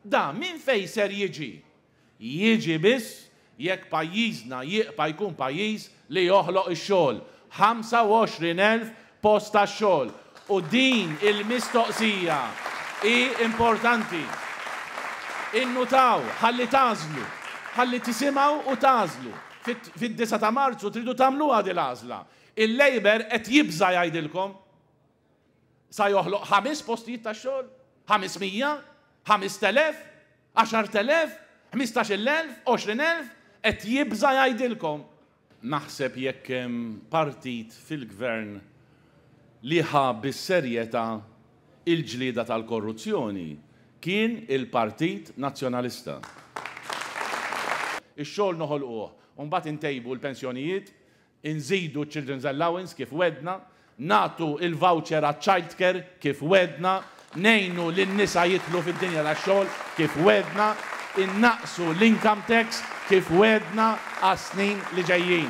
Da minn fejn ser jiġi? Jiġi biss jekk pajjiżna jibqa' jkun pajjiż li joħloq ix-xogħol. 25,000 post tax-xogħol. U din il-mistoqsija hi importanti. Innutaw, ħalli tażlu, ħalli tisimgħu u tażlu. Fid-9 ta' Marzu tridu tagħmluha din l-għażla. Il-Labor qed jibża jgħidilkom sa joħloq 5 postijiet tax-xogħol, 500, 5,000, 10,000, 15,000, 20,000, qed jibża jgħidilkom. Naħseb jekk hemm partit fil-gvern li ħa bis-serjetà il-ġlieda tal-korruzzjoni kien il-Partit Nazzjonalista. Ix-xogħol noħolquh, u mbagħad intejbu l-pensjonijiet, inżidu children's allowance kif wedna, nagħtu il-voucher għaċ-childcare kif wedna, ngħinu lin-nisa jidħlu fid-dinja tax-xogħol kif wedna, innaqsu l-income tax kif wedna għas-snin li ġejjin.